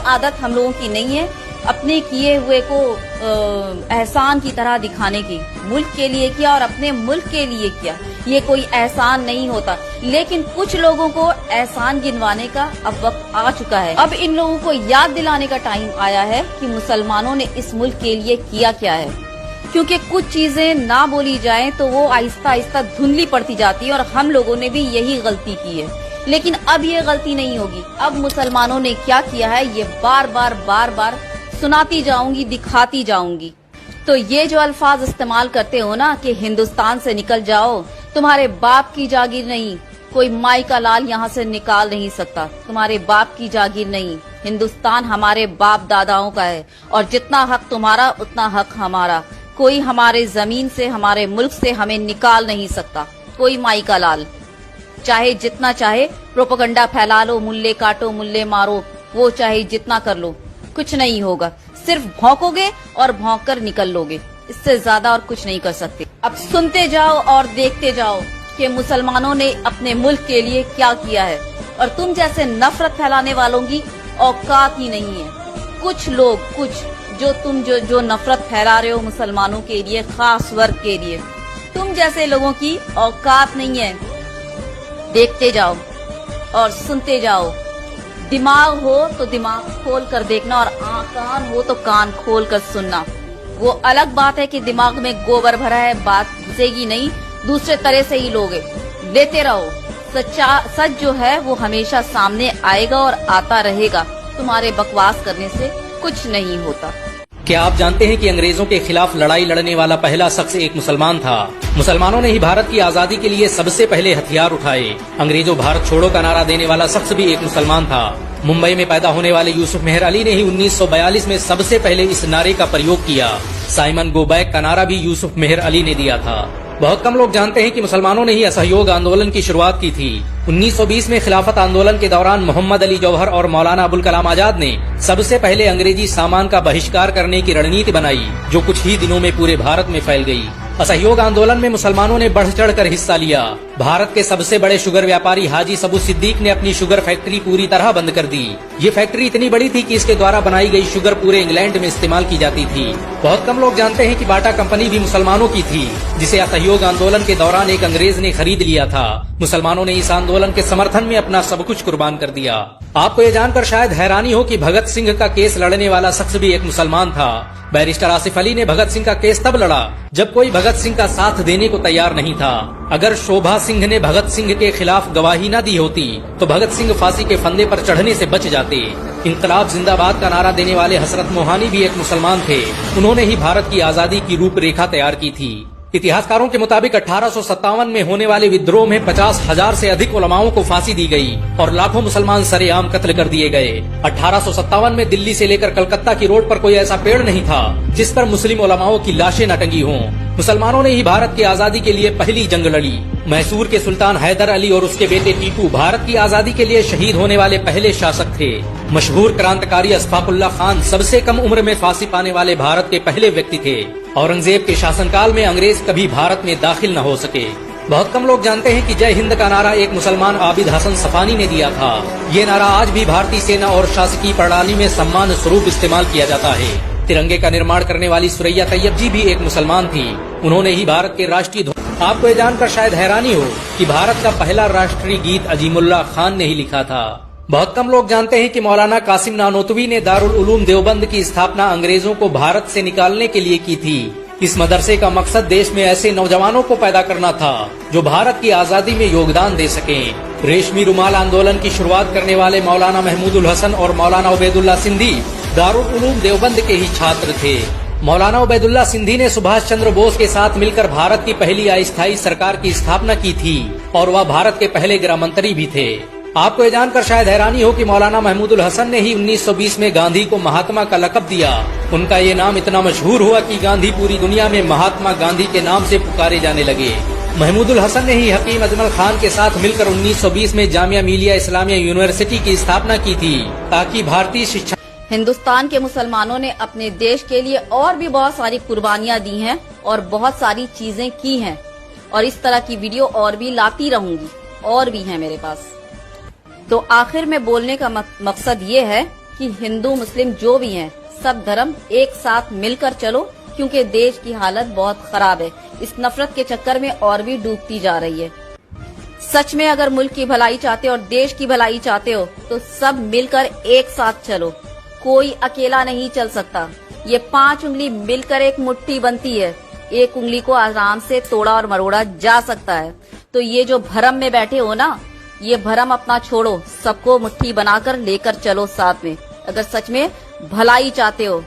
आदत हम लोगों की नहीं है अपने किए हुए को एहसान की तरह दिखाने की। मुल्क के लिए किया और अपने मुल्क के लिए किया, ये कोई एहसान नहीं होता। लेकिन कुछ लोगों को एहसान गिनवाने का अब वक्त आ चुका है। अब इन लोगों को याद दिलाने का टाइम आया है कि मुसलमानों ने इस मुल्क के लिए किया क्या है। क्योंकि कुछ चीजें ना बोली जाएं तो वो आहिस्ता आहिस्ता धुंधली पड़ती जाती है और हम लोगों ने भी यही गलती की है। लेकिन अब ये गलती नहीं होगी। अब मुसलमानों ने क्या किया है ये बार बार सुनाती जाऊंगी, दिखाती जाऊंगी। तो ये जो अल्फाज इस्तेमाल करते हो ना कि हिंदुस्तान से निकल जाओ, तुम्हारे बाप की जागीर नहीं, कोई माई का लाल यहाँ से निकाल नहीं सकता। तुम्हारे बाप की जागीर नहीं, हिंदुस्तान हमारे बाप दादाओं का है और जितना हक तुम्हारा उतना हक हमारा। कोई हमारे जमीन से, हमारे मुल्क से हमें निकाल नहीं सकता, कोई माई का लाल। चाहे जितना चाहे प्रोपेगेंडा फैला लो, मुल्ले काटो, मुल्ले मारो, वो चाहे जितना कर लो, कुछ नहीं होगा। सिर्फ भौंकोगे और भौंक कर निकल लोगे, इससे ज्यादा और कुछ नहीं कर सकते। अब सुनते जाओ और देखते जाओ कि मुसलमानों ने अपने मुल्क के लिए क्या किया है। और तुम जैसे नफरत फैलाने वालों की औकात ही नहीं है। कुछ लोग, कुछ जो नफरत फैला रहे हो मुसलमानों के लिए, खास वर्ग के लिए, तुम जैसे लोगों की औकात नहीं है। देखते जाओ और सुनते जाओ। दिमाग हो तो दिमाग खोल कर देखना और कान हो तो कान खोल कर सुनना। वो अलग बात है कि दिमाग में गोबर भरा है, बात घुसेगी नहीं, दूसरे तरह से ही लोगे। लेते रहो, सच जो है वो हमेशा सामने आएगा और आता रहेगा। तुम्हारे बकवास करने से कुछ नहीं होता। क्या आप जानते हैं कि अंग्रेजों के खिलाफ लड़ाई लड़ने वाला पहला शख्स एक मुसलमान था। मुसलमानों ने ही भारत की आजादी के लिए सबसे पहले हथियार उठाए। अंग्रेजों भारत छोड़ो का नारा देने वाला शख्स भी एक मुसलमान था। मुंबई में पैदा होने वाले यूसुफ मेहर अली ने ही 1942 में सबसे पहले इस नारे का प्रयोग किया। साइमन गो बैक का नारा भी यूसुफ मेहर अली ने दिया था। बहुत कम लोग जानते हैं कि मुसलमानों ने ही असहयोग आंदोलन की शुरुआत की थी। 1920 में खिलाफत आंदोलन के दौरान मोहम्मद अली जौहर और मौलाना अबुल कलाम आजाद ने सबसे पहले अंग्रेजी सामान का बहिष्कार करने की रणनीति बनाई, जो कुछ ही दिनों में पूरे भारत में फैल गई। असहयोग आंदोलन में मुसलमानों ने बढ़ चढ़ कर हिस्सा लिया। भारत के सबसे बड़े शुगर व्यापारी हाजी सबू सिद्दीक ने अपनी शुगर फैक्ट्री पूरी तरह बंद कर दी। ये फैक्ट्री इतनी बड़ी थी कि इसके द्वारा बनाई गई शुगर पूरे इंग्लैंड में इस्तेमाल की जाती थी। बहुत कम लोग जानते हैं कि बाटा कंपनी भी मुसलमानों की थी, जिसे असहयोग आंदोलन के दौरान एक अंग्रेज ने खरीद लिया था। मुसलमानों ने इस आंदोलन के समर्थन में अपना सब कुछ कुर्बान कर दिया। आपको ये जानकर शायद हैरानी हो कि भगत सिंह का केस लड़ने वाला शख्स भी एक मुसलमान था। बैरिस्टर आसिफ अली ने भगत सिंह का केस तब लड़ा जब कोई भगत सिंह का साथ देने को तैयार नहीं था। अगर शोभा सिंह ने भगत सिंह के खिलाफ गवाही न दी होती तो भगत सिंह फांसी के फंदे पर चढ़ने से बच जाते। इंकलाब जिंदाबाद का नारा देने वाले हसरत मोहानी भी एक मुसलमान थे। उन्होंने ही भारत की आजादी की रूपरेखा तैयार की थी। इतिहासकारों के मुताबिक 1857 में होने वाले विद्रोह में 50,000 से अधिक उलमाओं को फांसी दी गई और लाखों मुसलमान सरेआम कत्ल कर दिए गए। 1857 में दिल्ली से लेकर कलकत्ता की रोड पर कोई ऐसा पेड़ नहीं था जिस पर मुस्लिम उलमाओं की लाशें न टंगी हों। मुसलमानों ने ही भारत की आजादी के लिए पहली जंग लड़ी। मैसूर के सुल्तान हैदर अली और उसके बेटे टीपू भारत की आजादी के लिए शहीद होने वाले पहले शासक थे। मशहूर क्रांतिकारी अशफाकुल्लाह खान सबसे कम उम्र में फांसी पाने वाले भारत के पहले व्यक्ति थे। औरंगजेब के शासनकाल में अंग्रेज कभी भारत में दाखिल न हो सके। बहुत कम लोग जानते हैं कि जय हिंद का नारा एक मुसलमान आबिद हसन सफानी ने दिया था। ये नारा आज भी भारतीय सेना और शासकीय प्रणाली में सम्मान स्वरूप इस्तेमाल किया जाता है। तिरंगे का निर्माण करने वाली सुरैया तैयब जी भी एक मुसलमान थी। उन्होंने ही भारत के राष्ट्रीय ध्वज। आपको ये जानकर शायद हैरानी हो कि भारत का पहला राष्ट्रीय गीत अजीमुल्लाह खान ने ही लिखा था। बहुत कम लोग जानते हैं कि मौलाना कासिम नानोतवी ने दारुल उलूम देवबंद की स्थापना अंग्रेजों को भारत से निकालने के लिए की थी। इस मदरसे का मकसद देश में ऐसे नौजवानों को पैदा करना था जो भारत की आजादी में योगदान दे सकें। रेशमी रुमाल आंदोलन की शुरुआत करने वाले मौलाना महमूदुल हसन और मौलाना उबैदुल्लाह सिंधी दारुल उलूम देवबंद के ही छात्र थे। मौलाना उबैदुल्लाह सिंधी ने सुभाष चंद्र बोस के साथ मिलकर भारत की पहली अस्थायी सरकार की स्थापना की थी और वह भारत के पहले गृह मंत्री भी थे। आपको ये जानकर शायद हैरानी हो कि मौलाना महमूदुल हसन ने ही 1920 में गांधी को महात्मा का लक़ब दिया। उनका ये नाम इतना मशहूर हुआ कि गांधी पूरी दुनिया में महात्मा गांधी के नाम से पुकारे जाने लगे। महमूदुल हसन ने ही हकीम अजमल खान के साथ मिलकर 1920 में जामिया मिलिया इस्लामिया यूनिवर्सिटी की स्थापना की थी ताकि भारतीय शिक्षा। हिंदुस्तान के मुसलमानों ने अपने देश के लिए और भी बहुत सारी कुर्बानियां दी हैं और बहुत सारी चीजें की हैं और इस तरह की वीडियो और भी लाती रहूंगी, और भी हैं मेरे पास। तो आखिर में बोलने का मकसद ये है कि हिंदू मुस्लिम जो भी हैं, सब धर्म एक साथ मिलकर चलो, क्योंकि देश की हालत बहुत खराब है। इस नफरत के चक्कर में और भी डूबती जा रही है। सच में अगर मुल्क की भलाई चाहते हो और देश की भलाई चाहते हो तो सब मिलकर एक साथ चलो, कोई अकेला नहीं चल सकता। ये 5 उंगली मिलकर एक मुट्ठी बनती है, एक उंगली को आराम से तोड़ा और मरोड़ा जा सकता है। तो ये जो भरम में बैठे हो ना, ये भरम अपना छोड़ो, सबको मुट्ठी बनाकर लेकर चलो साथ में। अगर सच में भलाई चाहते हो